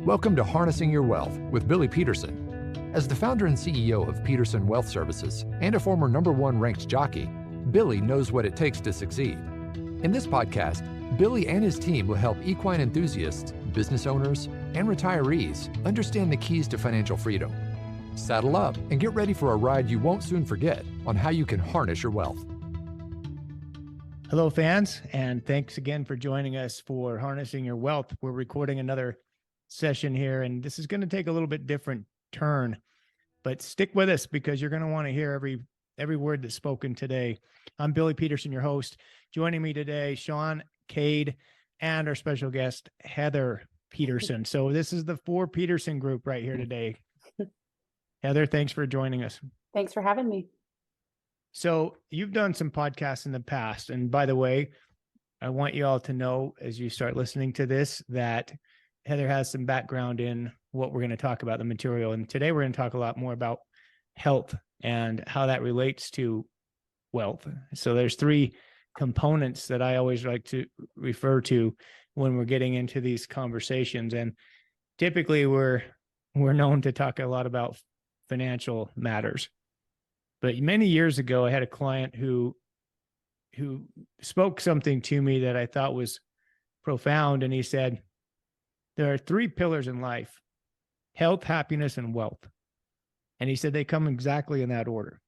Welcome to Harnessing Your Wealth with Billy Peterson. As the founder and CEO of Peterson Wealth Services and a former #1 ranked jockey, Billy knows what it takes to succeed. In this podcast, Billy and his team will help equine enthusiasts, business owners, and retirees understand the keys to financial freedom. Saddle up and get ready for a ride you won't soon forget on how you can harness your wealth. Hello, fans, and thanks again for joining us for Harnessing Your Wealth. We're recording another session here, and this is going to take a little bit different turn, but stick with us because you're going to want to hear every word that's spoken today. I'm Billy Peterson, your host. Joining me today, Shaun, Cade, and our special guest, Heather Peterson. So this is the 4 Peterson group right here today. Heather, thanks for joining us. Thanks for having me. So you've done some podcasts in the past. And by the way, I want you all to know as you start listening to this, that Heather has some background in what we're going to talk about, the material. And today we're going to talk a lot more about health and how that relates to wealth. So there's 3 components that I always like to refer to when we're getting into these conversations. And typically we're known to talk a lot about financial matters. But many years ago, I had a client who spoke something to me that I thought was profound. And he said, there are 3 pillars in life: health, happiness, and wealth. And he said they come exactly in that order.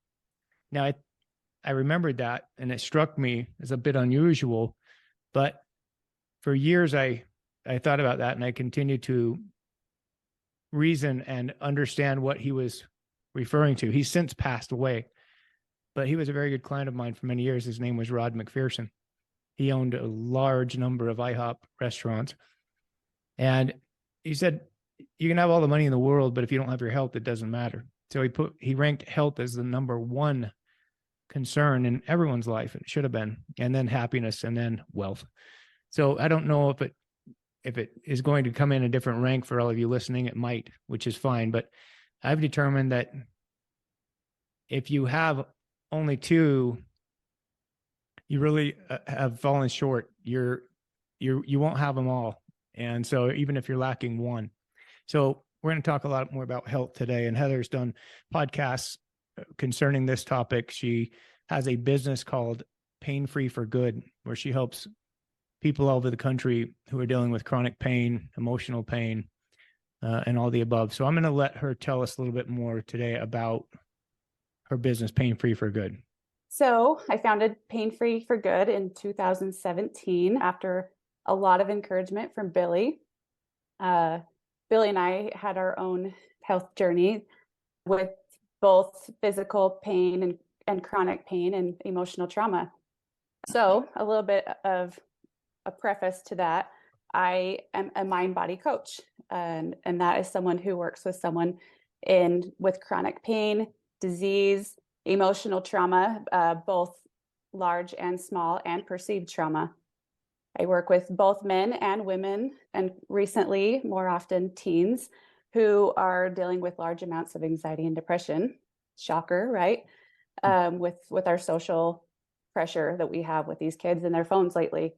Now, I remembered that, and it struck me as a bit unusual. But for years, I thought about that, and I continued to reason and understand what he was referring to. He's since passed away, but he was a very good client of mine for many years. His name was Rod McPherson. He owned a large number of IHOP restaurants. And he said, you can have all the money in the world, but if you don't have your health, it doesn't matter. So he ranked health as the #1 concern in everyone's life. It should have been. And then happiness, and then wealth. So I don't know if it is going to come in a different rank for all of you listening. It might, which is fine. But I've determined that if you have only 2, you really have fallen short. You won't have them all. And so even if you're lacking 1. So we're going to talk a lot more about health today. And Heather's done podcasts concerning this topic. She has a business called Pain Free for Good, where she helps people all over the country who are dealing with chronic pain, emotional pain, and all the above. So I'm going to let her tell us a little bit more today about her business, Pain Free for Good. So I founded Pain Free for Good in 2017 after a lot of encouragement from Billy. Billy and I had our own health journey with both physical pain and chronic pain and emotional trauma. So a little bit of a preface to that. I am a mind-body coach, and that is someone who works with someone with chronic pain, disease, emotional trauma, both large and small, and perceived trauma. I work with both men and women, and recently, more often, teens who are dealing with large amounts of anxiety and depression. Shocker, right? With our social pressure that we have with these kids and their phones lately.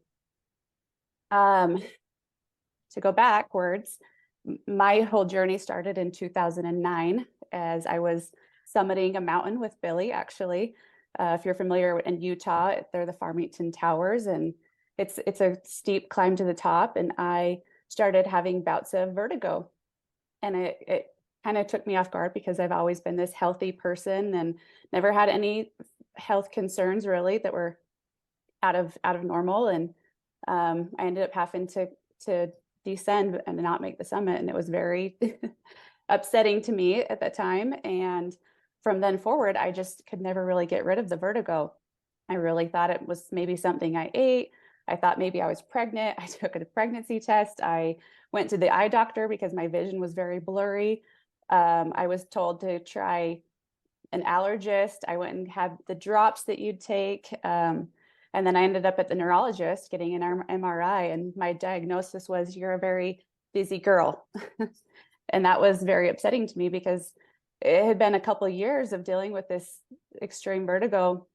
To go backwards, my whole journey started in 2009 as I was summiting a mountain with Billy, actually. If you're familiar in Utah, they're the Farmington Towers, and it's a steep climb to the top. And I started having bouts of vertigo. And it kind of took me off guard because I've always been this healthy person and never had any health concerns really that were out of normal. And I ended up having to descend and not make the summit. And it was very upsetting to me at that time. And from then forward, I just could never really get rid of the vertigo. I really thought it was maybe something I ate. I thought maybe I was pregnant. I took a pregnancy test. I went to the eye doctor because my vision was very blurry. I was told to try an allergist. I went and had the drops that you'd take. And then I ended up at the neurologist getting an MRI, and my diagnosis was, you're a very busy girl. And that was very upsetting to me because it had been a couple of years of dealing with this extreme vertigo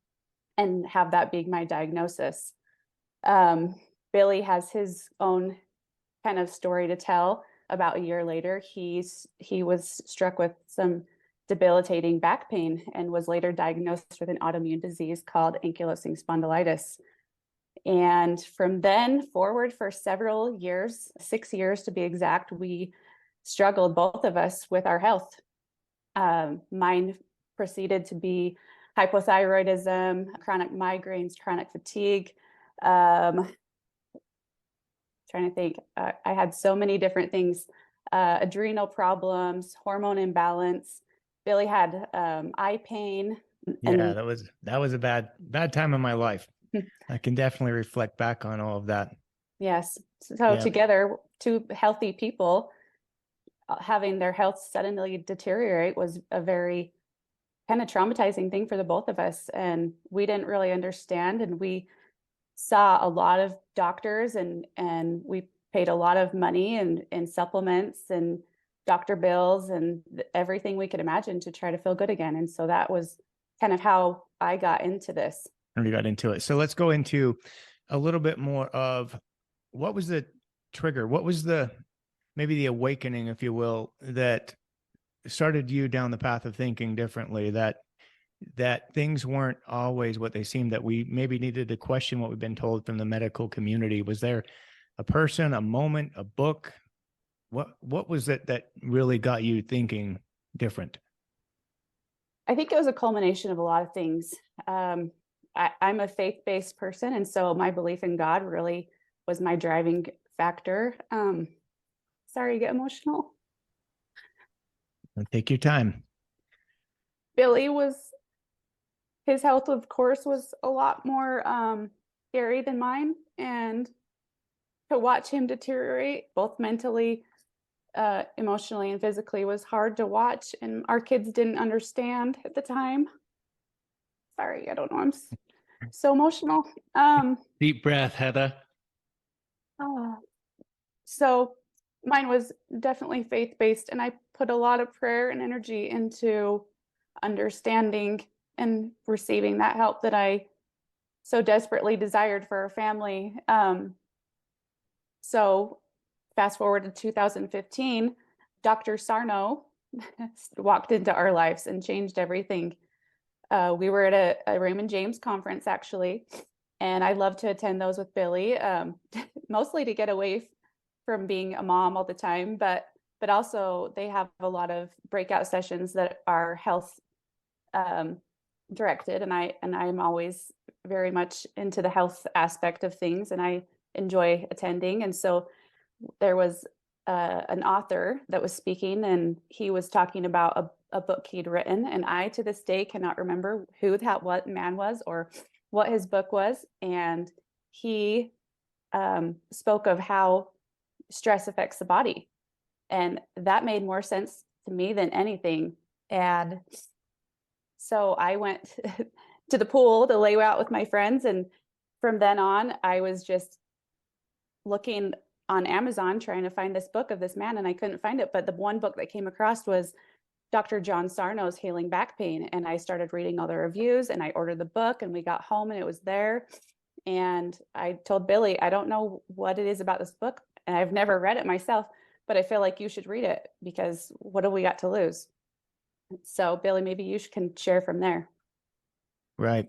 and have that being my diagnosis. Billy has his own kind of story to tell about a year later, he was struck with some debilitating back pain and was later diagnosed with an autoimmune disease called ankylosing spondylitis. And from then forward for several years, 6 years to be exact, we struggled, both of us, with our health. Mine proceeded to be hypothyroidism, chronic migraines, chronic fatigue. Trying to think, I had so many different things, adrenal problems, hormone imbalance. Billy had eye pain. Yeah, that was a bad time in my life. I can definitely reflect back on all of that. Yes. So together, two healthy people having their health suddenly deteriorate was a very kind of traumatizing thing for the both of us. And we didn't really understand. And we saw a lot of doctors and we paid a lot of money and supplements and doctor bills and everything we could imagine to try to feel good again. And so that was kind of how I got into this. And we got into it. So let's go into a little bit more of what was the trigger? What was maybe the awakening, if you will, that started you down the path of thinking differently, that things weren't always what they seemed, that we maybe needed to question what we've been told from the medical community? Was there a person, a moment, a book? What was it that really got you thinking different? I think it was a culmination of a lot of things. I'm a faith-based person, and so my belief in God really was my driving factor. Sorry to get emotional. Take your time. His health, of course, was a lot more scary than mine, and to watch him deteriorate, both mentally, emotionally, and physically, was hard to watch, and our kids didn't understand at the time. Sorry, I don't know. I'm so emotional. Deep breath, Heather. So mine was definitely faith-based, and I put a lot of prayer and energy into understanding and receiving that help that I so desperately desired for our family. So fast forward to 2015, Dr. Sarno walked into our lives and changed everything. We were at a Raymond James conference, actually, and I love to attend those with Billy, mostly to get away from being a mom all the time, but also they have a lot of breakout sessions that are health directed, and I'm always very much into the health aspect of things, and I enjoy attending. And so there was an author that was speaking, and he was talking about a book he'd written, and I to this day cannot remember what man was or what his book was. And he spoke of how stress affects the body, and that made more sense to me than anything. And so I went to the pool to lay out with my friends, and from then on I was just looking on Amazon trying to find this book of this man, and I couldn't find it. But the one book that came across was Dr. John Sarno's Healing Back Pain, and I started reading all the reviews, and I ordered the book, and we got home and it was there. And I told Billy, I don't know what it is about this book, and I've never read it myself, but I feel like you should read it, because what do we got to lose? So Billy, maybe you can share from there. Right.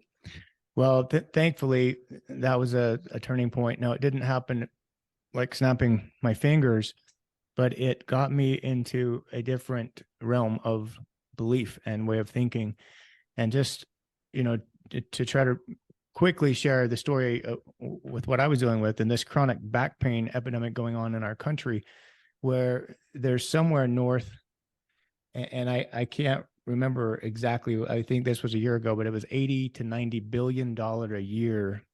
Well, thankfully that was a turning point. Now, it didn't happen like snapping my fingers, but it got me into a different realm of belief and way of thinking. And just, to try to quickly share the story with what I was dealing with, and this chronic back pain epidemic going on in our country, where there's somewhere north, and I can't remember exactly, I think this was a year ago, but it was $80 to $90 billion a year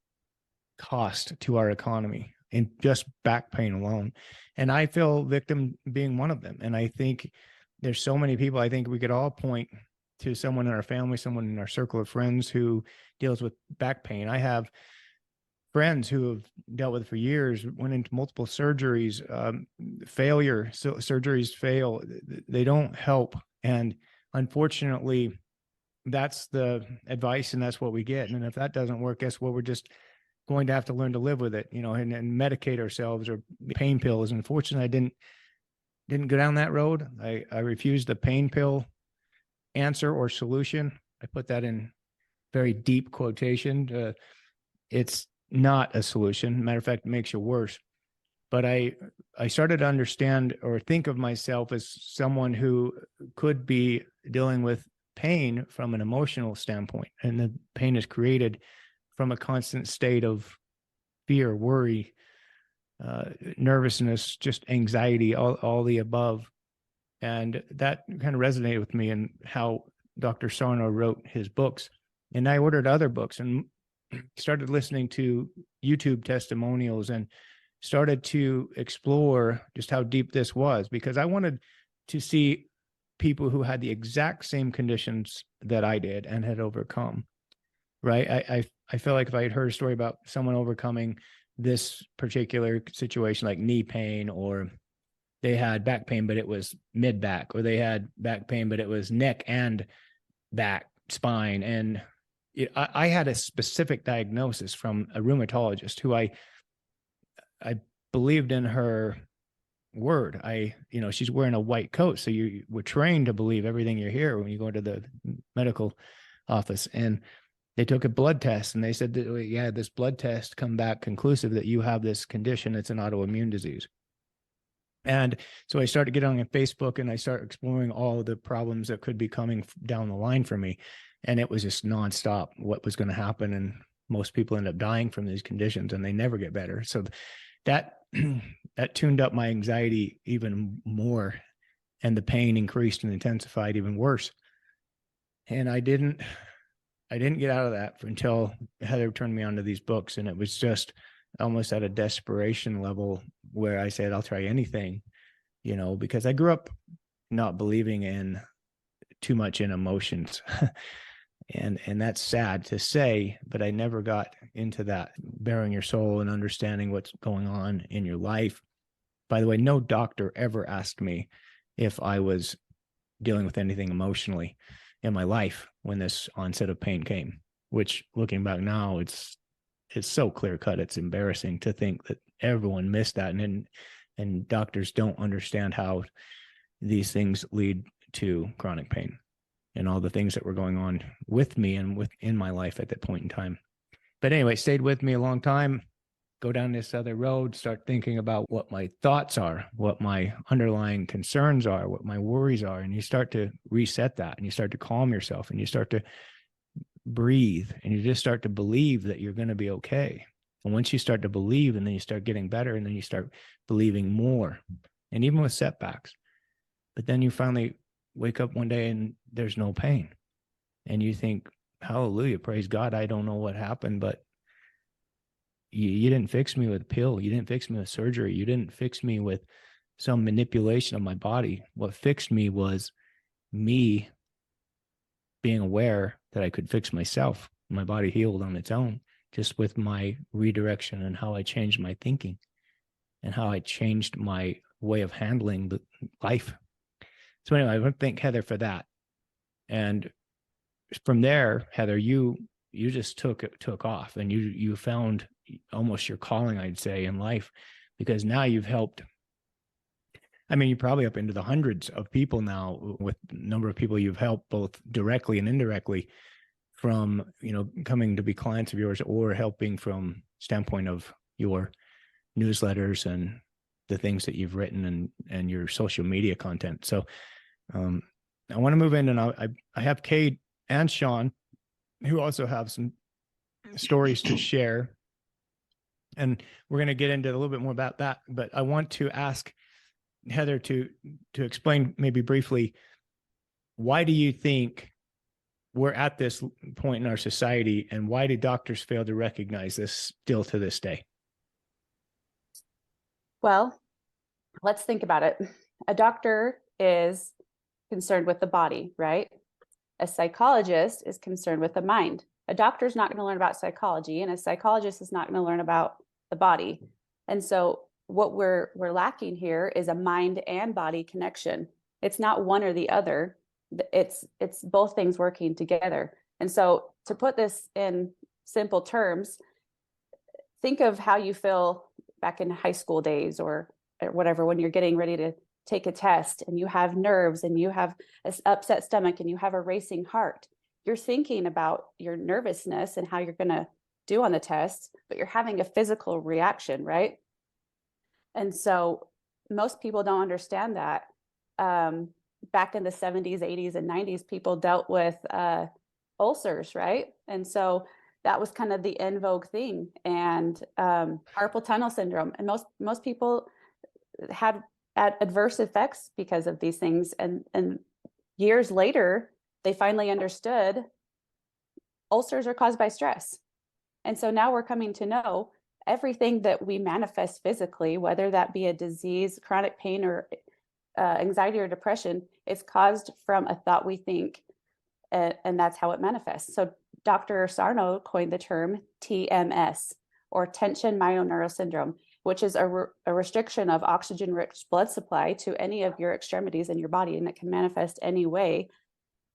cost to our economy in just back pain alone. And I feel victim being one of them. And I think there's so many people, I think we could all point to someone in our family, someone in our circle of friends who deals with back pain. I have friends who have dealt with it for years, went into multiple surgeries, failure, so surgeries fail, they don't help. And unfortunately, that's the advice, and that's what we get. And if that doesn't work, guess what? We're just going to have to learn to live with it, and medicate ourselves or pain pills. And unfortunately, I didn't didn't go down that road. I refused the pain pill answer or solution. I put that in very deep quotation. It's not a solution. Matter of fact, it makes you worse. But I started to understand or think of myself as someone who could be dealing with pain from an emotional standpoint. And the pain is created from a constant state of fear, worry, nervousness, just anxiety, all the above. And that kind of resonated with me and how Dr. Sarno wrote his books. And I ordered other books and started listening to YouTube testimonials and started to explore just how deep this was, because I wanted to see people who had the exact same conditions that I did and had overcome. Right. I felt like if I had heard a story about someone overcoming this particular situation, like knee pain, or they had back pain, but it was mid back, or they had back pain, but it was neck and back, spine. And I had a specific diagnosis from a rheumatologist who I believed in her word. She's wearing a white coat. So you were trained to believe everything you hear when you go to the medical office. And they took a blood test and they said that, yeah, this blood test come back conclusive that you have this condition. It's an autoimmune disease. And so I started getting on Facebook and I started exploring all the problems that could be coming down the line for me. And it was just nonstop what was going to happen. And most people end up dying from these conditions and they never get better. So that tuned up my anxiety even more, and the pain increased and intensified even worse. And I didn't get out of that until Heather turned me on to these books. And it was just almost at a desperation level where I said, I'll try anything, because I grew up not believing in too much in emotions. And that's sad to say, but I never got into that, bearing your soul and understanding what's going on in your life. By the way, no doctor ever asked me if I was dealing with anything emotionally in my life when this onset of pain came, which looking back now, it's so clear cut. It's embarrassing to think that everyone missed that. And doctors don't understand how these things lead to chronic pain and all the things that were going on with me and within my life at that point in time. But anyway, stayed with me a long time, go down this other road, start thinking about what my thoughts are, what my underlying concerns are, what my worries are. And you start to reset that and you start to calm yourself and you start to breathe and you just start to believe that you're going to be okay. And once you start to believe, and then you start getting better, and then you start believing more, and even with setbacks. But then you finally wake up one day and there's no pain. And you think, hallelujah, praise God. I don't know what happened, but you didn't fix me with a pill. You didn't fix me with surgery. You didn't fix me with some manipulation of my body. What fixed me was me being aware that I could fix myself. My body healed on its own, just with my redirection and how I changed my thinking and how I changed my way of handling the life. So anyway, I want to thank Heather for that. And from there, Heather, you just took off, and you found almost your calling, I'd say, in life, because now you've helped. I mean, you're probably up into the hundreds of people now with the number of people you've helped, both directly and indirectly, from, coming to be clients of yours or helping from standpoint of your newsletters and the things that you've written and your social media content. So I want to move in, and I have Cade and Shaun, who also have some stories to share. And we're going to get into a little bit more about that. But I want to ask Heather to explain maybe briefly, why do you think we're at this point in our society, and why do doctors fail to recognize this still to this day? Well, let's think about it. A doctor is concerned with the body, right? A psychologist is concerned with the mind. A doctor is not going to learn about psychology, and a psychologist is not going to learn about the body. And so what we're lacking here is a mind and body connection. It's not one or the other. It's both things working together. And so to put this in simple terms, think of how you feel back in high school days or whatever, when you're getting ready to take a test and you have nerves and you have an upset stomach and you have a racing heart, you're thinking about your nervousness and how you're going to do on the test, but you're having a physical reaction, right? And so most people don't understand that. Back in the 70s, 80s, and 90s, people dealt with ulcers, right? And so that was kind of the en vogue thing, and carpal tunnel syndrome. And most people had adverse effects because of these things. And years later, they finally understood ulcers are caused by stress. And so now we're coming to know everything that we manifest physically, whether that be a disease, chronic pain, or anxiety or depression, is caused from a thought we think, and that's how it manifests. So Dr. Sarno coined the term TMS, or tension myoneural syndrome, which is a restriction of oxygen-rich blood supply to any of your extremities in your body, and it can manifest any way.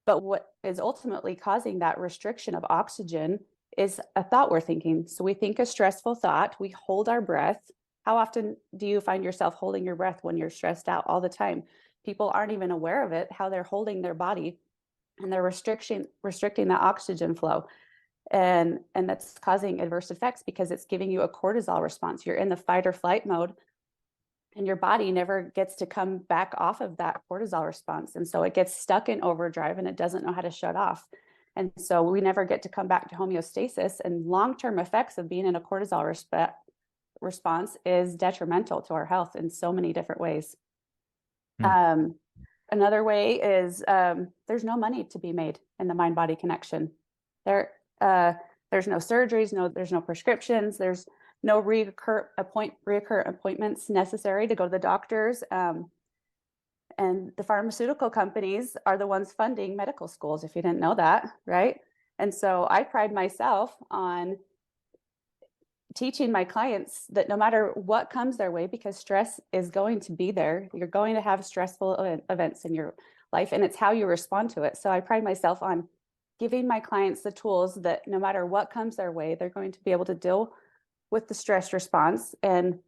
But what is ultimately causing that restriction of oxygen is a thought we're thinking. So we think a stressful thought, we hold our breath. How often do you find yourself holding your breath when you're stressed out? All the time. People aren't even aware of it, how they're holding their body, and they're restricting the oxygen flow. And that's causing adverse effects because it's giving you a cortisol response. You're in the fight or flight mode, and your body never gets to come back off of that cortisol response. And so it gets stuck in overdrive and it doesn't know how to shut off. And so we never get to come back to homeostasis, and long-term effects of being in a cortisol response is detrimental to our health in so many different ways. Another way is there's no money to be made in the mind-body connection. There's no surgeries, there's no prescriptions, there's no recurrent appointments necessary to go to the doctors. And the pharmaceutical companies are the ones funding medical schools, if you didn't know that, right? And so I pride myself on teaching my clients that no matter what comes their way, because stress is going to be there, you're going to have stressful events in your life, and it's how you respond to it. So I pride myself on giving my clients the tools that no matter what comes their way, they're going to be able to deal with the stress response and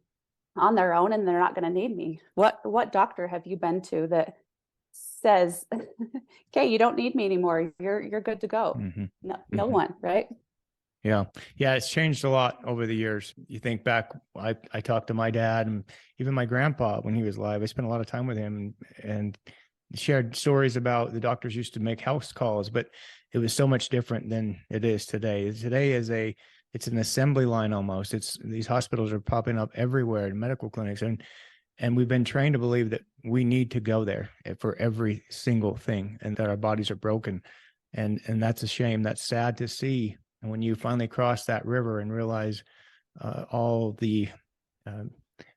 on their own, and they're not going to need me. What doctor have you been to that says, okay, you don't need me anymore, you're good to go? No one, right? Yeah. It's changed a lot over the years. You think back, I talked to my dad and even my grandpa when he was alive. I spent a lot of time with him and shared stories about the doctors used to make house calls, but it was so much different than it is today. Today it's an assembly line almost. These hospitals are popping up everywhere in medical clinics, and we've been trained to believe that we need to go there for every single thing, and that our bodies are broken. And that's a shame. That's sad to see. And when you finally cross that river and realize all the,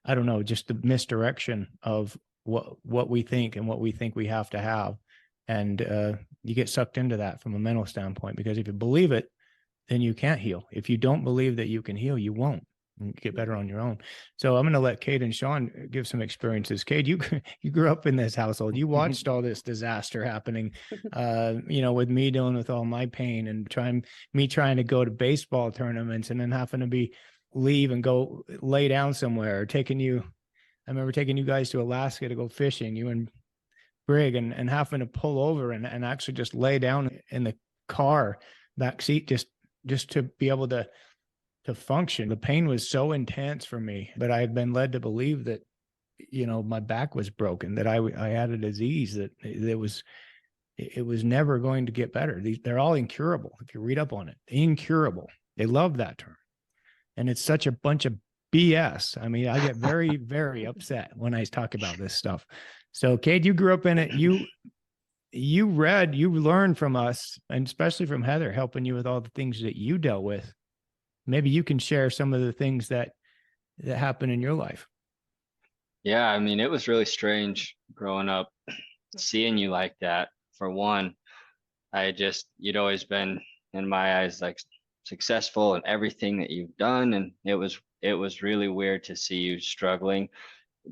I don't know, just the misdirection of what we think and what we think we have to have. And you get sucked into that from a mental standpoint, because if you believe it, then you can't heal. If you don't believe that you can heal, you won't. You get better on your own. So I'm going to let Cade and Shaun give some experiences. Cade, you grew up in this household. You watched all this disaster happening, with me dealing with all my pain and trying to go to baseball tournaments and then having to leave and go lay down somewhere, I remember taking you guys to Alaska to go fishing, you and Brig, and having to pull over and actually just lay down in the car back seat just to be able to function. The pain was so intense for me, but I had been led to believe that, my back was broken, that I had a disease, that it was never going to get better. They're all incurable. If you read up on it, incurable. They love that term. And it's such a bunch of BS. I mean, I get very, very upset when I talk about this stuff. So Cade, you grew up in it. You learned from us, and especially from Heather, helping you with all the things that you dealt with. Maybe you can share some of the things that happened in your life. Yeah, I mean, it was really strange growing up, seeing you like that. For one, you'd always been, in my eyes, like successful in everything that you've done. And it was really weird to see you struggling.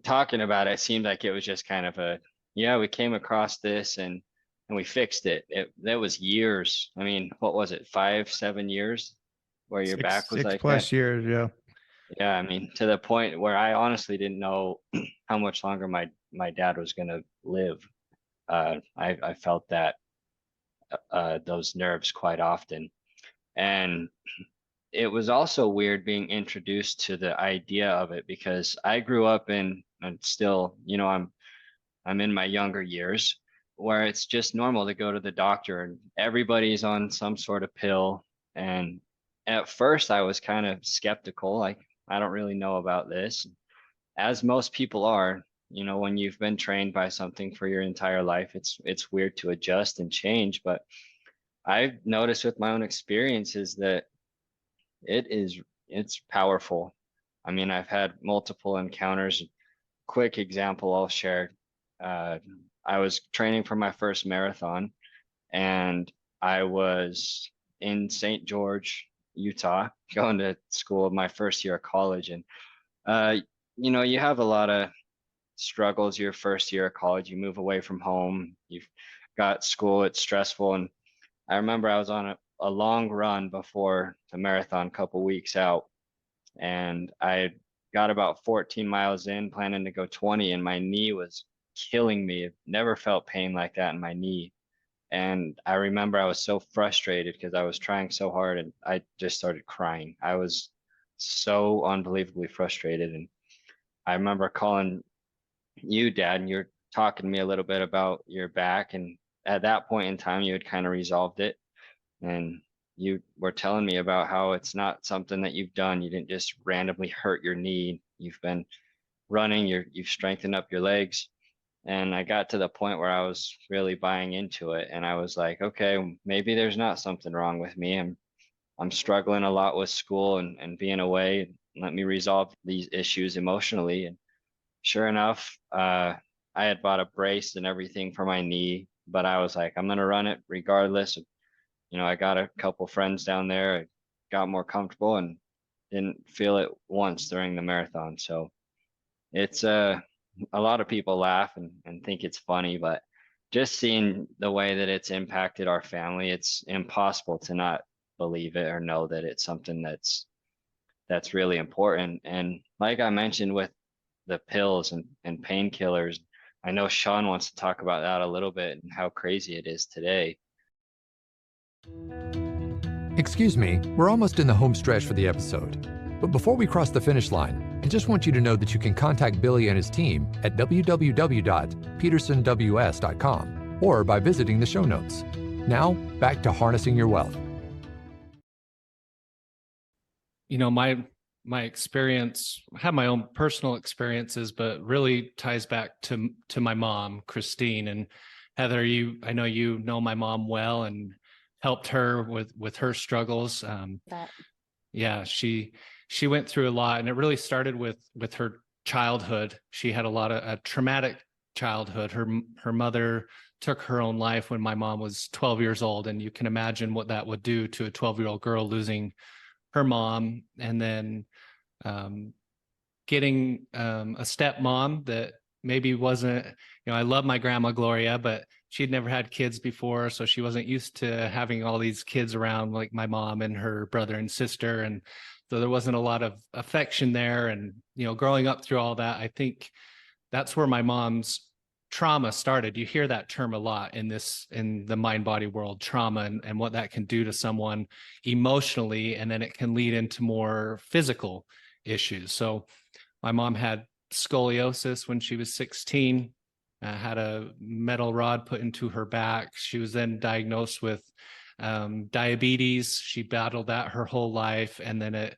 Talking about it seemed like it was just kind of we came across this and we fixed it. That was years. I mean, what was it, 5-7 years where your back was like 6+ years. Yeah, I mean, to the point where I honestly didn't know how much longer my dad was gonna live. I felt that those nerves quite often. And it was also weird being introduced to the idea of it because I grew up in, and still, I'm in my younger years where it's just normal to go to the doctor and everybody's on some sort of pill. And at first I was kind of skeptical, like I don't really know about this, as most people are. When you've been trained by something for your entire life, it's weird to adjust and change. But I've noticed with my own experiences that it's powerful. I mean, I've had multiple encounters. Quick example I'll share. Uh, I was training for my first marathon, and I was in St. George, Utah, going to school my first year of college. And uh, you have a lot of struggles your first year of college. You move away from home, you've got school, it's stressful. And I remember I was on a long run before the marathon, a couple weeks out, and I got about 14 miles in, planning to go 20, and my knee was killing me. I've never felt pain like that in my knee. And I remember I was so frustrated because I was trying so hard and I just started crying. I was so unbelievably frustrated. And I remember calling you, Dad, and you're talking to me a little bit about your back. And at that point in time, you had kind of resolved it. And you were telling me about how it's not something that you've done. You didn't just randomly hurt your knee. You've been running, you've strengthened up your legs. And I got to the point where I was really buying into it. And I was like, okay, maybe there's not something wrong with me. I'm struggling a lot with school and being away. Let me resolve these issues emotionally. And sure enough, I had bought a brace and everything for my knee, but I was like, I'm gonna run it regardless. I got a couple friends down there, I got more comfortable and didn't feel it once during the marathon. So it's a lot of people laugh and think it's funny, but just seeing the way that it's impacted our family, it's impossible to not believe it or know that it's something that's really important. And like I mentioned with the pills and painkillers, I know Shaun wants to talk about that a little bit and how crazy it is today. Excuse me, we're almost in the home stretch for the episode. But before we cross the finish line, I just want you to know that you can contact Billy and his team at www.petersonws.com or by visiting the show notes. Now, back to harnessing your wealth. My experience, I have my own personal experiences, but really ties back to my mom, Christine. And Heather, I know you know my mom well and helped her with her struggles. Yeah, she went through a lot, and it really started with her childhood. She had a traumatic childhood. Her mother took her own life when my mom was 12 years old, and you can imagine what that would do to a 12-year-old girl losing her mom, and then getting a stepmom that maybe wasn't, I love my grandma Gloria, but she'd never had kids before, so she wasn't used to having all these kids around like my mom and her brother and sister. And so there wasn't a lot of affection there. And, growing up through all that, I think that's where my mom's trauma started. You hear that term a lot in the mind body world, trauma, and what that can do to someone emotionally, and then it can lead into more physical issues. So my mom had scoliosis when she was 16, had a metal rod put into her back. She was then diagnosed with diabetes. She battled that her whole life, and then it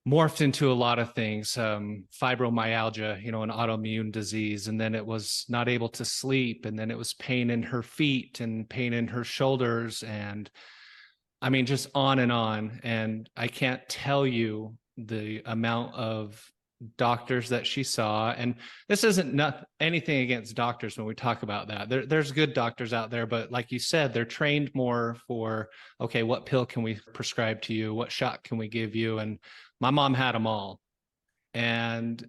morphed into a lot of things, fibromyalgia, an autoimmune disease, and then it was not able to sleep, and then it was pain in her feet and pain in her shoulders, and I mean, just on. And I can't tell you the amount of doctors that she saw. And this isn't anything against doctors when we talk about that. There's good doctors out there, but like you said, they're trained more for, okay, what pill can we prescribe to you? What shot can we give you? And my mom had them all. And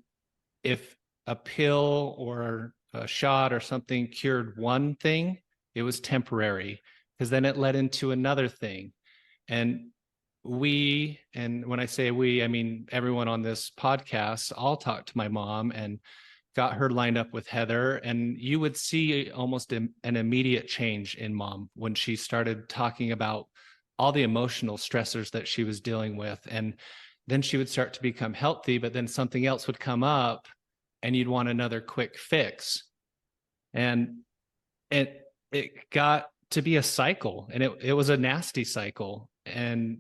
if a pill or a shot or something cured one thing, it was temporary, because then it led into another thing. And we, and when I say we, I mean everyone on this podcast, all talked to my mom and got her lined up with Heather. And you would see almost an immediate change in mom when she started talking about all the emotional stressors that she was dealing with. And then she would start to become healthy, but then something else would come up and you'd want another quick fix. And it got to be a cycle, and it was a nasty cycle. And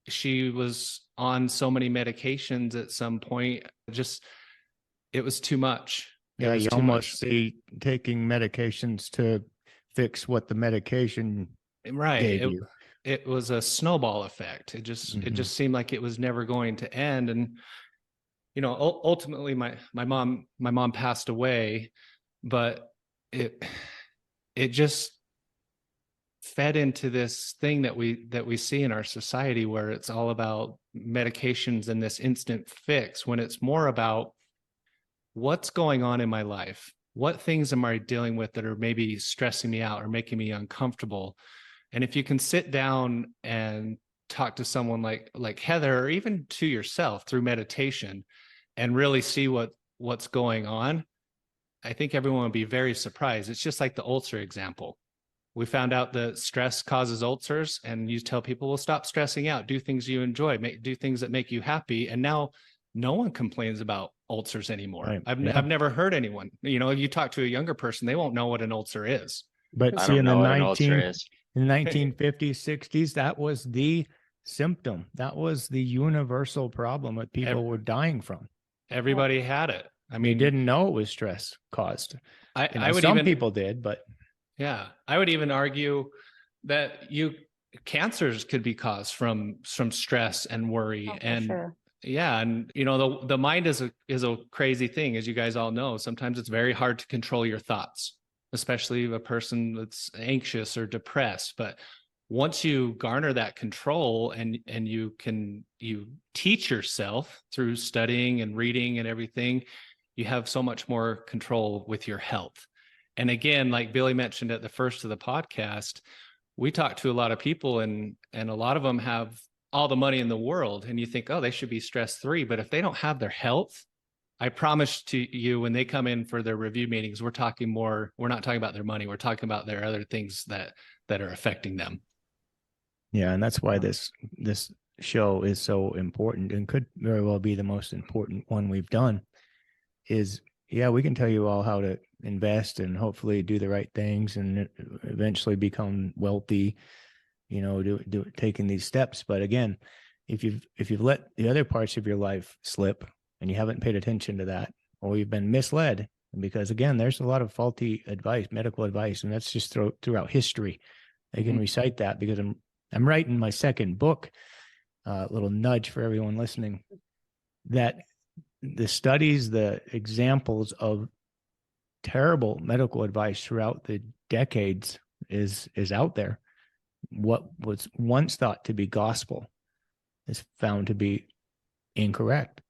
she was on so many medications at some point, just, it was too much. Yeah, you almost see taking medications to fix what the medication gave you. It was a snowball effect. It just seemed like it was never going to end. And, you know, ultimately my mom passed away, but it just fed into this thing that we see in our society, where it's all about medications and this instant fix, when it's more about what's going on in my life. What things am I dealing with that are maybe stressing me out or making me uncomfortable? And if you can sit down and talk to someone like Heather, or even to yourself through meditation, and really see what's going on, I think everyone would be very surprised. It's just like the ulcer example. We found out that stress causes ulcers, and you tell people, well, stop stressing out, do things you enjoy, do things that make you happy. And now no one complains about ulcers anymore. Right. I've never heard anyone, you know, if you talk to a younger person, they won't know what an ulcer is. But see, in the 1950s, 60s, that was the symptom. That was the universal problem that people were dying from. Everybody had it. I mean, they didn't know it was stress caused. Some people did, but yeah, I would even argue that cancers could be caused from stress and worry. Sure. Yeah. And, you know, the mind is a crazy thing, as you guys all know. Sometimes it's very hard to control your thoughts, especially a person that's anxious or depressed. But once you garner that control and you teach yourself through studying and reading and everything, you have so much more control with your health. And again, like Billy mentioned at the first of the podcast, we talk to a lot of people, and a lot of them have all the money in the world, and you think, oh, they should be stress-free. But if they don't have their health, I promise to you, when they come in for their review meetings, we're not talking about their money. We're talking about their other things that are affecting them. Yeah. And that's why this show is so important, and could very well be the most important one we've done. We can tell you all how to invest and hopefully do the right things and eventually become wealthy, you know, taking these steps. But again, if you've let the other parts of your life slip and you haven't paid attention to that, or you've been misled, because again, there's a lot of faulty advice, medical advice, and that's just throughout history. I can recite that because I'm writing my second book, little nudge for everyone listening, that the studies, the examples of terrible medical advice throughout the decades is out there. What was once thought to be gospel is found to be incorrect.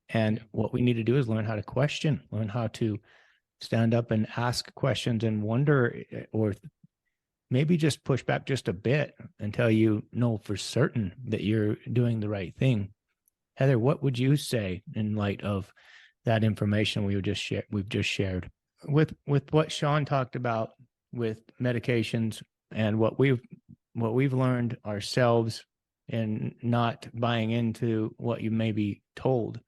And what we need to do is learn how to question, learn how to stand up and ask questions and wonder, or maybe just push back just a bit until you know for certain that you're doing the right thing. Heather, what would you say in light of that information we've just shared with what Shaun talked about with medications and what we've learned ourselves, and not buying into what you may be told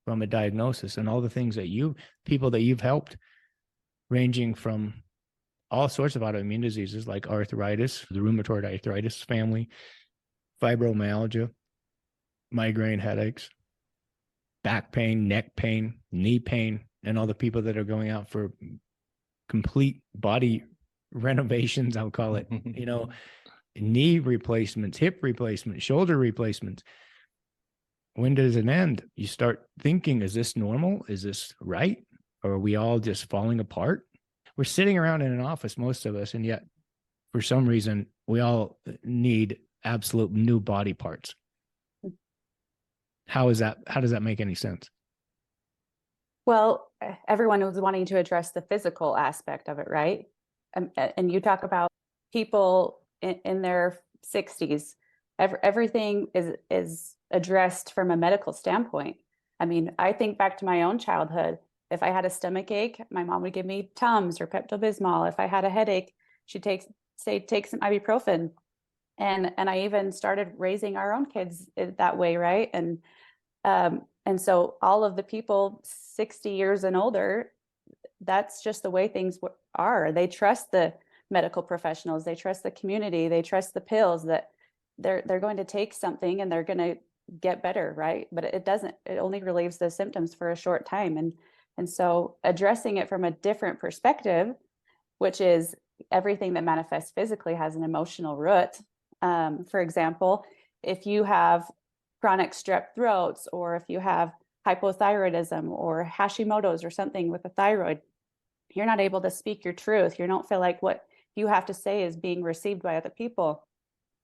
from a diagnosis, and all the things that people that you've helped, ranging from all sorts of autoimmune diseases like arthritis, the rheumatoid arthritis family, fibromyalgia, migraine headaches, back pain, neck pain, knee pain, and all the people that are going out for complete body renovations, I'll call it, you know, knee replacements, hip replacements, shoulder replacements. When does it end? You start thinking, is this normal? Is this right? Or are we all just falling apart? We're sitting around in an office, most of us, and yet for some reason, we all need absolute new body parts. How does that make any sense? Well, everyone was wanting to address the physical aspect of it, right? And you talk about people in their 60s everything is addressed from a medical standpoint. I mean, I think back to my own childhood. If I had a stomach ache, my mom would give me Tums or Pepto-Bismol. If I had a headache, she'd take some ibuprofen. And I even started raising our own kids that way, right? And so all of the people 60 years and older, that's just the way things are. They trust the medical professionals, they trust the community, they trust the pills that they're going to take something and they're going to get better, right? But it doesn't. It only relieves the symptoms for a short time. And so addressing it from a different perspective, which is everything that manifests physically has an emotional root. For example, if you have chronic strep throats, or if you have hypothyroidism or Hashimoto's or something with the thyroid, you're not able to speak your truth. You don't feel like what you have to say is being received by other people.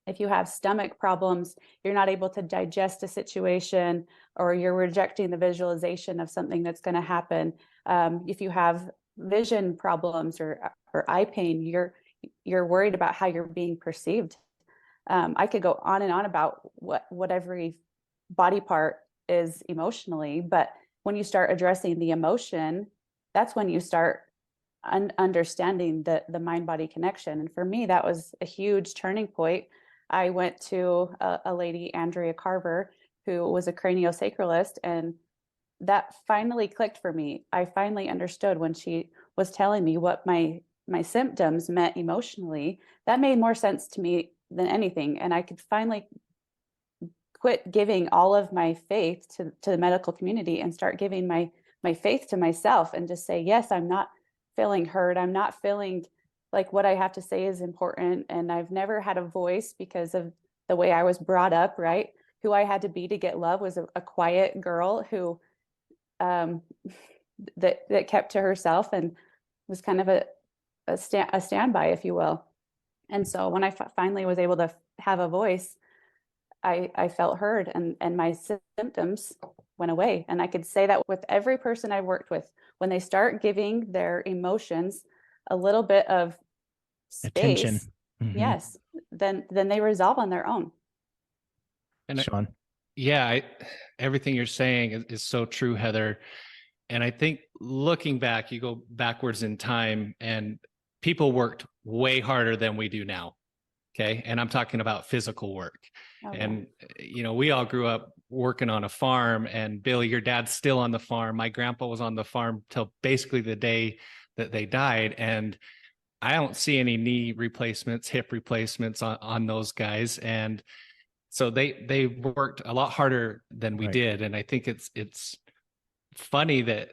If you have stomach problems, you're not able to digest a situation, or you're rejecting the visualization of something that's going to happen. If you have vision problems or eye pain, you're worried about how you're being perceived. I could go on and on about what every body part is emotionally, but when you start addressing the emotion, that's when you start understanding the mind-body connection. And for me, that was a huge turning point. I went to a lady, Andrea Carver, who was a craniosacralist, and that finally clicked for me. I finally understood when she was telling me what my symptoms meant emotionally. That made more sense to me than anything. And I could finally quit giving all of my faith to the medical community and start giving my faith to myself, and just say, yes, I'm not feeling heard. I'm not feeling like what I have to say is important. And I've never had a voice because of the way I was brought up, right? Who I had to be to get love was a quiet girl who that kept to herself and was kind of a standby, if you will. And so when I finally was able to have a voice, I felt heard, and my symptoms went away. And I could say that with every person I've worked with, when they start giving their emotions a little bit of space, attention, yes, then they resolve on their own. And Shaun. Everything you're saying is so true, Heather. And I think looking back, you go backwards in time, and people worked way harder than we do now. Okay. And I'm talking about physical work. Oh, and, we all grew up working on a farm, and Billy, your dad's still on the farm. My grandpa was on the farm till basically the day that they died. And I don't see any knee replacements, hip replacements on those guys. And so they worked a lot harder than we did. And I think it's funny that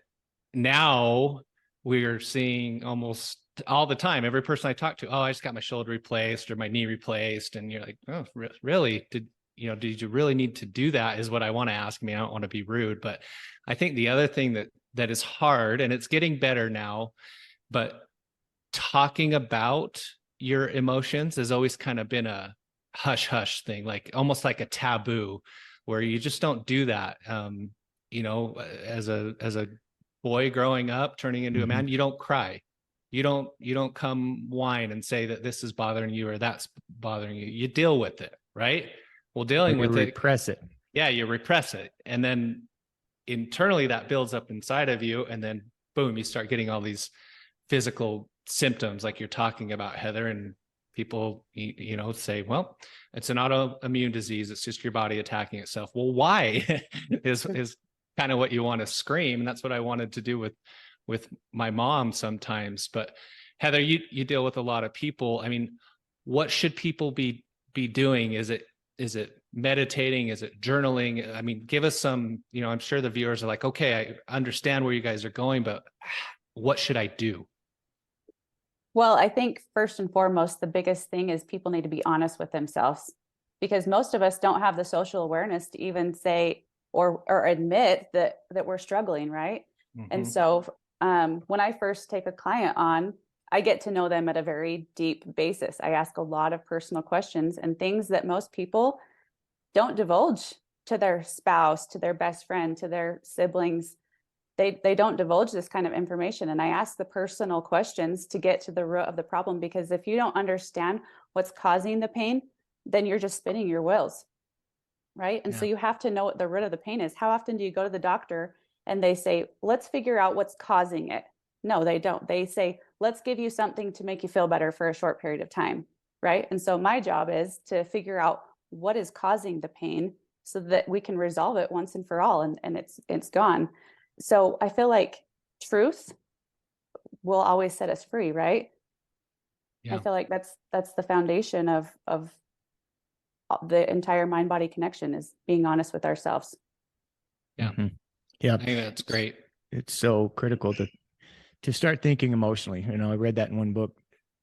now we're seeing almost all the time, every person I talk to, oh, I just got my shoulder replaced or my knee replaced. And you're like, oh, really? Did you really need to do that, is what I want to ask. I mean, I don't want to be rude, but I think the other thing that is hard, and it's getting better now, but talking about your emotions has always kind of been a hush hush thing, like almost like a taboo, where you just don't do that. As a boy growing up, turning into a man, you don't cry. You don't come whine and say that this is bothering you or that's bothering you. You deal with it, right? Well, dealing with it, repress it. Yeah, you repress it. And then internally that builds up inside of you. And then boom, you start getting all these physical symptoms like you're talking about, Heather. And people, say, well, it's an autoimmune disease. It's just your body attacking itself. Well, why is kind of what you want to scream. And that's what I wanted to do with my mom sometimes. But Heather, you deal with a lot of people. I mean, what should people be doing? Is it meditating? Is it journaling? I mean, give us some, I'm sure the viewers are like, okay, I understand where you guys are going, but what should I do? Well, I think first and foremost, the biggest thing is people need to be honest with themselves, because most of us don't have the social awareness to even say or admit that we're struggling, right? And so when I first take a client on, I get to know them at a very deep basis. I ask a lot of personal questions and things that most people don't divulge to their spouse, to their best friend, to their siblings. They don't divulge this kind of information. And I ask the personal questions to get to the root of the problem, because if you don't understand what's causing the pain, then you're just spinning your wheels. Right. And so Yeah. you have to know what the root of the pain is. How often do you go to the doctor and they say, let's figure out what's causing it? No, they don't. They say, let's give you something to make you feel better for a short period of time. Right. And so my job is to figure out what is causing the pain so that we can resolve it once and for all. And it's gone. So I feel like truth will always set us free. Right. Yeah. I feel like that's the foundation of the entire mind body connection, is being honest with ourselves. Yeah. Mm-hmm. Yeah. I think that's great. It's so critical to start thinking emotionally. You know, I read that in one book.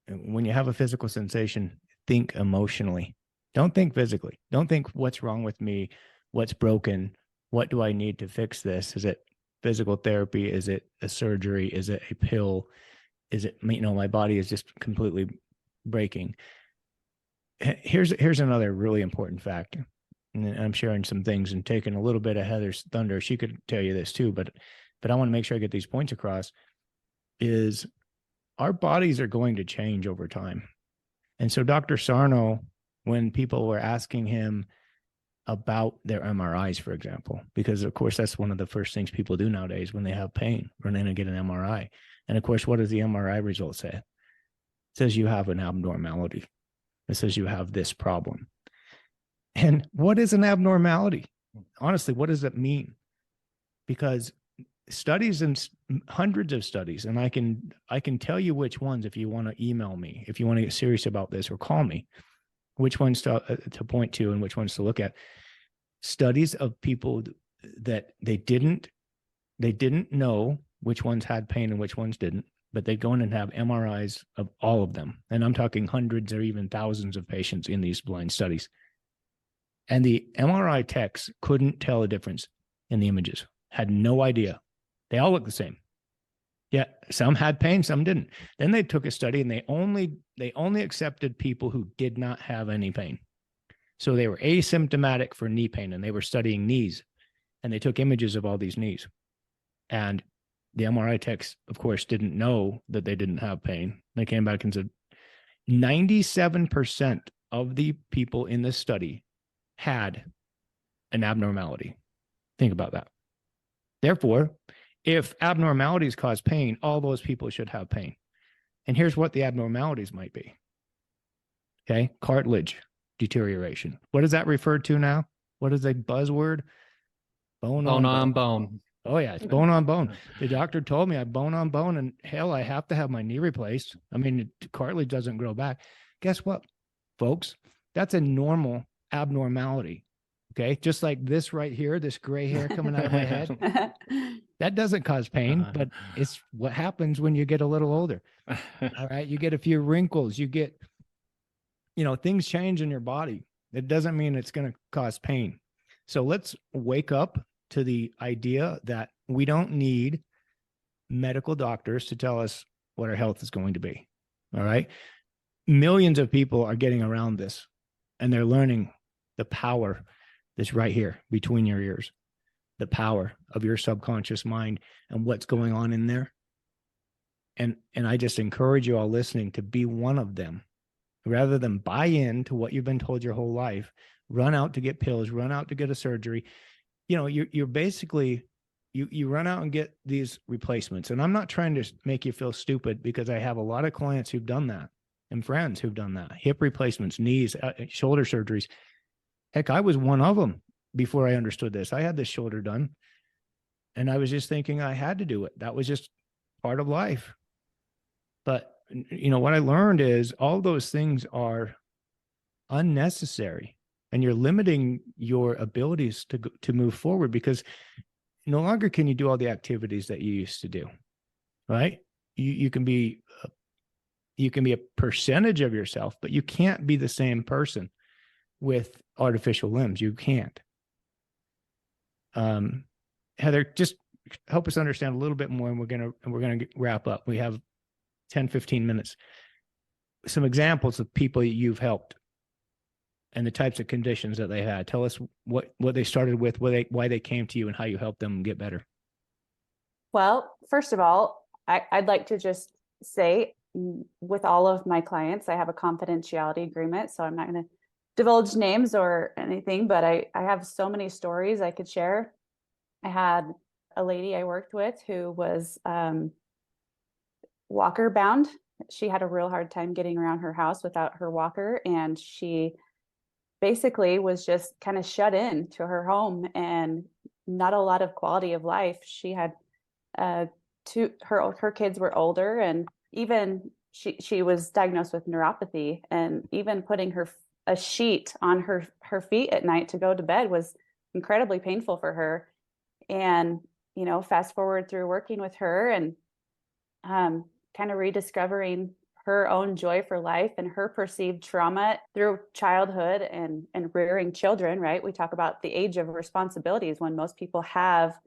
When you have a physical sensation, think emotionally. Don't think physically. Don't think what's wrong with me, what's broken, what do I need to fix this? Is it physical therapy? Is it a surgery? Is it a pill? Is it, you know, my body is just completely breaking. Here's another really important fact. And I'm sharing some things and taking a little bit of Heather's thunder. She could tell you this too, but I want to make sure I get these points across. Is our bodies are going to change over time. And so Dr. Sarno, when people were asking him about their MRIs, for example, because of course that's one of the first things people do nowadays when they have pain, run in and get an MRI. And of course, what does the MRI result say? It says you have an abnormality. It says you have this problem. And what is an abnormality? Honestly, what does it mean? Because studies and hundreds of studies, and I can tell you which ones if you want to email me, if you want to get serious about this, or call me, which ones to point to and which ones to look at. Studies of people that they didn't know which ones had pain and which ones didn't, but they'd go in and have MRIs of all of them. And I'm talking hundreds or even thousands of patients in these blind studies. And the MRI techs couldn't tell a difference in the images, had no idea. They all look the same. Yeah, some had pain, some didn't. Then they took a study and they only accepted people who did not have any pain. So they were asymptomatic for knee pain, and they were studying knees, and they took images of all these knees. And the MRI techs, of course, didn't know that they didn't have pain. They came back and said 97% of the people in this study had an abnormality. Think about that. Therefore, if abnormalities cause pain, all those people should have pain. And here's what the abnormalities might be. Okay, cartilage deterioration. What does that refer to now? What is a buzzword? Bone on bone. Oh yeah, it's bone on bone. The doctor told me I have bone on bone, and hell, I have to have my knee replaced. I mean, cartilage doesn't grow back. Guess what, folks? That's a normal abnormality. Okay, just like this right here, this gray hair coming out of my head. That doesn't cause pain, but it's what happens when you get a little older. All right, you get a few wrinkles, you get, things change in your body. It doesn't mean it's going to cause pain. So let's wake up to the idea that we don't need medical doctors to tell us what our health is going to be. All right. Millions of people are getting around this, and they're learning the power that's right here between your ears, the power of your subconscious mind and what's going on in there. And I just encourage you all listening to be one of them. Rather than buy into what you've been told your whole life, run out to get pills, run out to get a surgery. You're basically, you run out and get these replacements. And I'm not trying to make you feel stupid, because I have a lot of clients who've done that and friends who've done that. Hip replacements, knees, shoulder surgeries. Heck, I was one of them before I understood this. I had this shoulder done, and I was just thinking I had to do it. That was just part of life. But what I learned is all those things are unnecessary, and you're limiting your abilities to move forward, because no longer can you do all the activities that you used to do, right? You can be a percentage of yourself, but you can't be the same person with artificial limbs. You can't. Heather, just help us understand a little bit more, and we're gonna wrap up. We have 10, 15 minutes. Some examples of people you've helped and the types of conditions that they had. Tell us what they started with, why they came to you, and how you helped them get better. Well, first of all, I'd like to just say, with all of my clients, I have a confidentiality agreement, so I'm not going to divulge names or anything, but I have so many stories I could share. I had a lady I worked with who was walker bound. She had a real hard time getting around her house without her walker, and she basically was just kind of shut in to her home and not a lot of quality of life. She had her kids were older, and even she was diagnosed with neuropathy, and even putting a sheet on her feet at night to go to bed was incredibly painful for her. And fast forward through working with her and kind of rediscovering her own joy for life and her perceived trauma through childhood and rearing children, right? We talk about the age of responsibilities when most people have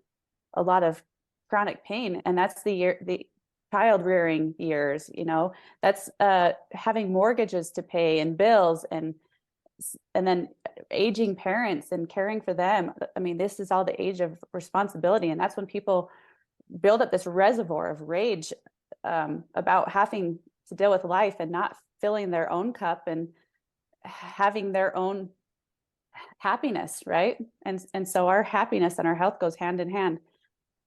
a lot of chronic pain, and that's the child rearing years, that's having mortgages to pay and bills and then aging parents and caring for them. I mean, this is all the age of responsibility, and that's when people build up this reservoir of rage about having to deal with life and not filling their own cup and having their own happiness, right? And so our happiness and our health goes hand in hand.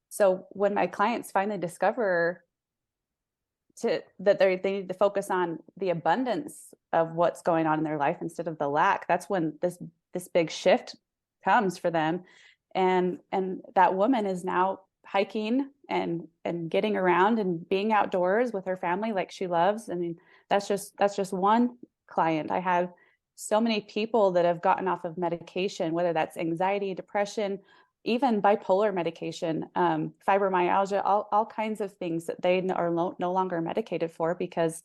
So when my clients finally discover that they need to focus on the abundance of what's going on in their life instead of the lack, that's when this big shift comes for them. And that woman is now hiking and getting around and being outdoors with her family like she loves. I mean, that's just one client. I have so many people that have gotten off of medication, whether that's anxiety, depression, even bipolar medication, fibromyalgia, all kinds of things that they are no longer medicated for because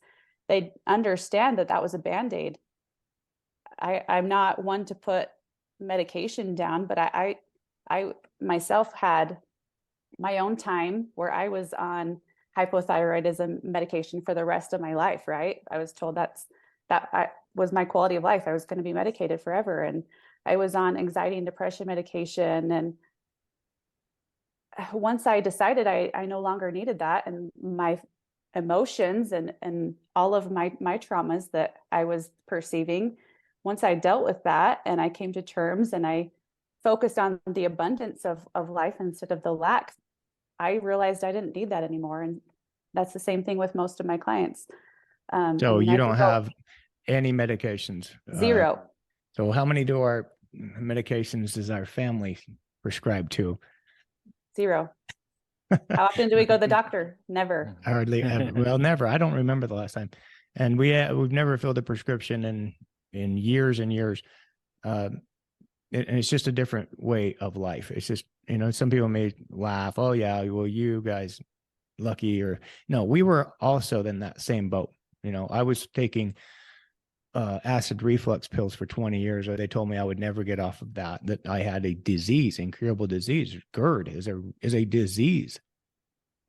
they understand that was a Band-Aid. I'm not one to put medication down, but I myself had my own time where I was on hypothyroidism medication for the rest of my life, right? I was told that was my quality of life. I was going to be medicated forever. And I was on anxiety and depression medication. And once I decided I no longer needed that, and my emotions and all of my traumas that I was perceiving, once I dealt with that and I came to terms and I focused on the abundance of life instead of the lack, I realized I didn't need that anymore. And that's the same thing with most of my clients. So you don't have any medications? Zero. So how many medications does our family prescribe to? Zero. How often do we go to the doctor? Never. Hardly ever. Well, never. I don't remember the last time. And we've never filled a prescription in years and years. And it's just a different way of life. It's just, some people may laugh, oh yeah, well, you guys lucky, or no, we were also in that same boat. I was taking acid reflux pills for 20 years, or they told me I would never get off of that I had a disease, incurable disease. GERD is a disease.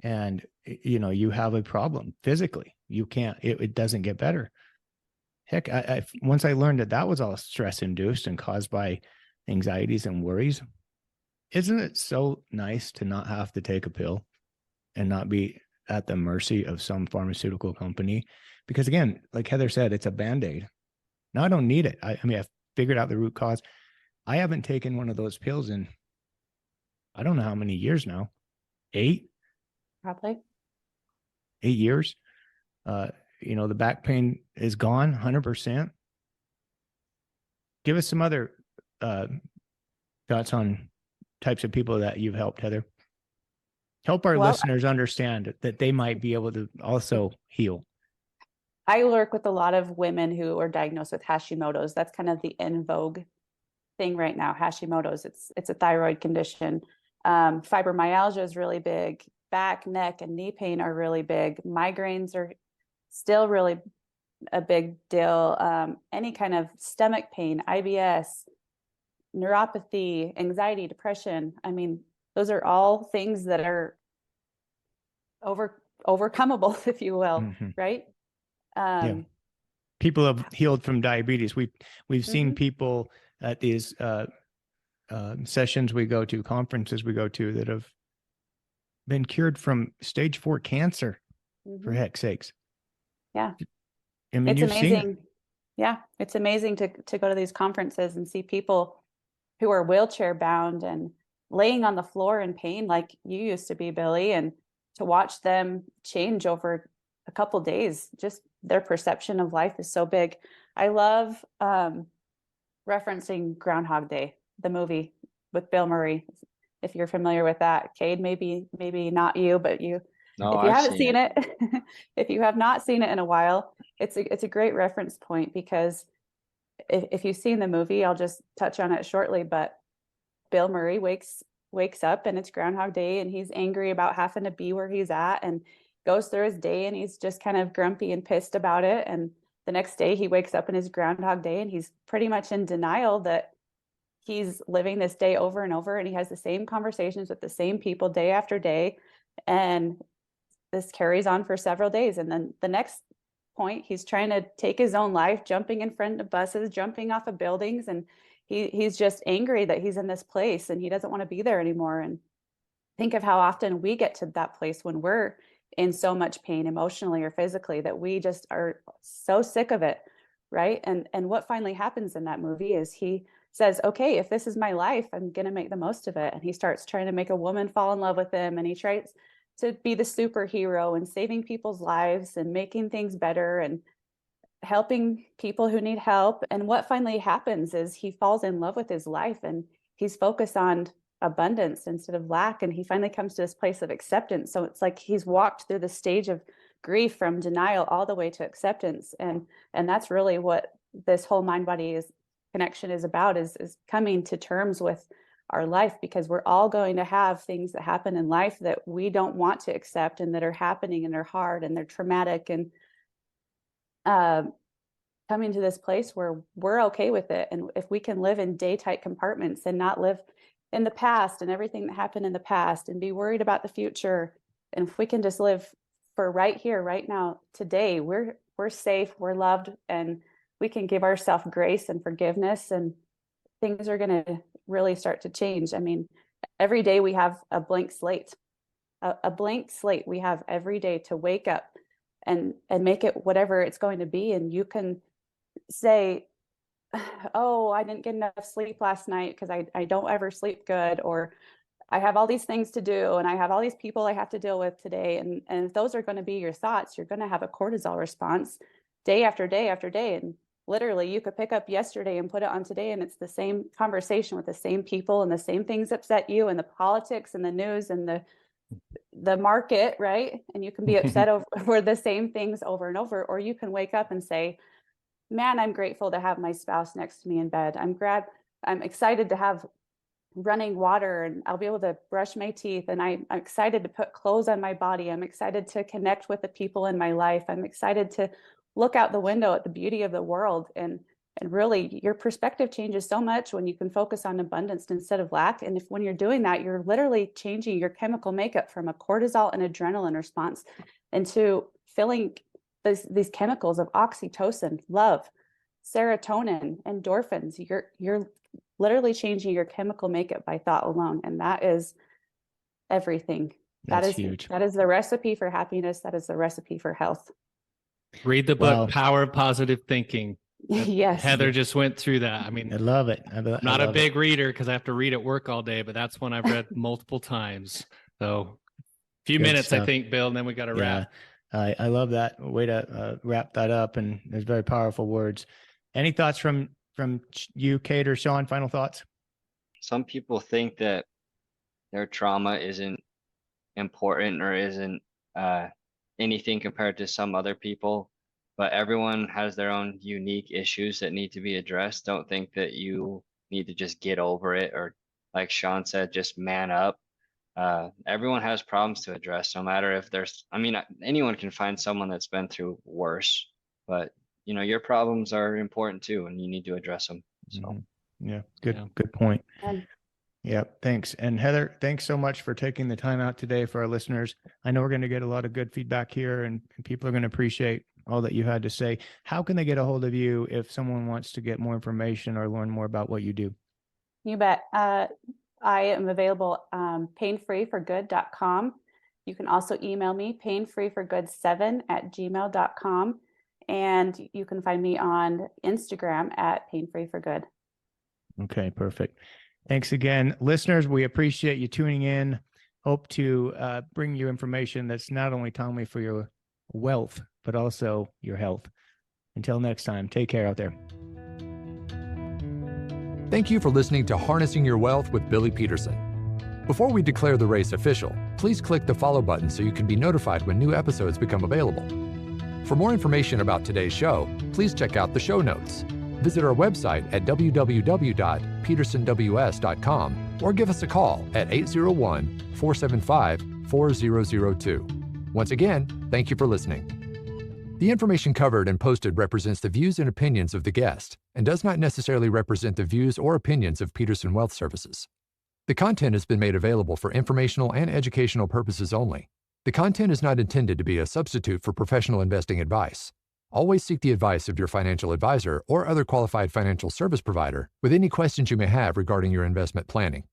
And, you have a problem physically. You can't, it doesn't get better. Heck, once I learned that was all stress induced and caused by anxieties and worries, isn't it so nice to not have to take a pill and not be at the mercy of some pharmaceutical company? Because again, like Heather said, it's a Band-Aid. Now I don't need it. I mean, I've figured out the root cause. I haven't taken one of those pills in, I don't know how many years now. 8? Probably. 8 years. The back pain is gone 100%. Give us some other thoughts on types of people that you've helped, Heather. Help our listeners understand that they might be able to also heal. I work with a lot of women who are diagnosed with Hashimoto's. That's kind of the in vogue thing right now. Hashimoto's. It's a thyroid condition. Fibromyalgia is really big. Back, neck, and knee pain are really big. Migraines are still really a big deal. Any kind of stomach pain, IBS, neuropathy, anxiety, depression. I mean, those are all things that are overcomable, if you will, right? Yeah. People have healed from diabetes. We've seen people at these sessions we go to, conferences we go to, that have been cured from stage 4 cancer, for heck's sakes. Yeah. I mean, it's you've amazing. seen it. Yeah, it's amazing to go to these conferences and see people who are wheelchair bound and laying on the floor in pain like you used to be, Billy, and to watch them change over a couple days. Just their perception of life is so big. I love referencing Groundhog Day, the movie with Bill Murray. If you're familiar with that, Cade, maybe not you, but you, No, if you I've haven't seen seen it, if you have not seen it in a while, it's a great reference point, because if you've seen the movie, I'll just touch on it shortly, but Bill Murray wakes up and it's Groundhog Day and he's angry about having to be where he's at, and goes through his day and he's just kind of grumpy and pissed about it. And the next day he wakes up in his Groundhog Day and he's pretty much in denial that he's living this day over and over, and he has the same conversations with the same people day after day. And this carries on for several days. And then the next point, he's trying to take his own life, jumping in front of buses, jumping off of buildings. And he's just angry that he's in this place and he doesn't want to be there anymore. And think of how often we get to that place when we're in so much pain emotionally or physically that we just are so sick of it, right? And what finally happens in that movie is he says, okay, if this is my life, I'm going to make the most of it. And he starts trying to make a woman fall in love with him, and he tries to be the superhero and saving people's lives and making things better and helping people who need help. And what finally happens is he falls in love with his life, and he's focused on abundance instead of lack. And he finally comes to this place of acceptance. So it's like he's walked through the stage of grief from denial all the way to acceptance. And that's really what this whole mind body connection is about, is coming to terms with our life, because we're all going to have things that happen in life that we don't want to accept and that are happening and they're hard and they're traumatic. And coming to this place where we're okay with it. And if we can live in day tight compartments and not live in the past and everything that happened in the past and be worried about the future, and if we can just live for right here, right now, today, we're safe, we're loved, and we can give ourselves grace and forgiveness, and things are going to really start to change. I mean, every day we have a blank slate, a blank slate we have every day to wake up and make it whatever it's going to be. And you can say, oh, I didn't get enough sleep last night because I don't ever sleep good, or I have all these things to do and I have all these people I have to deal with today. And if those are going to be your thoughts, you're going to have a cortisol response day after day after day. And literally you could pick up yesterday and put it on today, and it's the same conversation with the same people and the same things upset you, and the politics and the news and the market, right? And you can be upset over the same things over and over. Or you can wake up and say, man, I'm grateful to have my spouse next to me in bed. I'm excited to have running water, and I'll be able to brush my teeth, and I'm excited to put clothes on my body. I'm excited to connect with the people in my life. I'm excited to look out the window at the beauty of the world. And really your perspective changes so much when you can focus on abundance instead of lack. And when you're doing that, you're literally changing your chemical makeup from a cortisol and adrenaline response into filling these chemicals of oxytocin, love, serotonin, endorphins. You're literally changing your chemical makeup by thought alone. And that is everything. That's huge. That is the recipe for happiness. That is the recipe for health. Read the book, Power of Positive Thinking. Yes. Heather just went through that. I mean, I love it. I'm not a big reader because I have to read at work all day, but that's one I've read multiple times. So a few minutes, stuff. I think, Bill, and then we got to wrap. I love that way to wrap that up. And there's very powerful words. Any thoughts from you, Cade or Shaun? Final thoughts? Some people think that their trauma isn't important or isn't anything compared to some other people, but everyone has their own unique issues that need to be addressed. Don't think that you need to just get over it, or like Shaun said, just man up. Everyone has problems to address, no matter if anyone can find someone that's been through worse, but your problems are important too, and you need to address them. So good point. Yeah, thanks. And Heather, thanks so much for taking the time out today for our listeners. I know we're going to get a lot of good feedback here, and people are going to appreciate all that you had to say. How can they get a hold of you if someone wants to get more information or learn more about what you do? You bet. I am available painfreeforgood.com. You can also email me painfreeforgood7@gmail.com. And you can find me on Instagram at Pain Free for Good. Okay, perfect. Thanks again. Listeners, we appreciate you tuning in. Hope to bring you information that's not only timely for your wealth, but also your health. Until next time, take care out there. Thank you for listening to Harnessing Your Wealth with Billy Peterson. Before we declare the race official, please click the follow button so you can be notified when new episodes become available. For more information about today's show, please check out the show notes. Visit our website at www.petersonws.com or give us a call at 801-475-4002. Once again, thank you for listening. The information covered and posted represents the views and opinions of the guest and does not necessarily represent the views or opinions of Peterson Wealth Services. The content has been made available for informational and educational purposes only. The content is not intended to be a substitute for professional investing advice. Always seek the advice of your financial advisor or other qualified financial service provider with any questions you may have regarding your investment planning.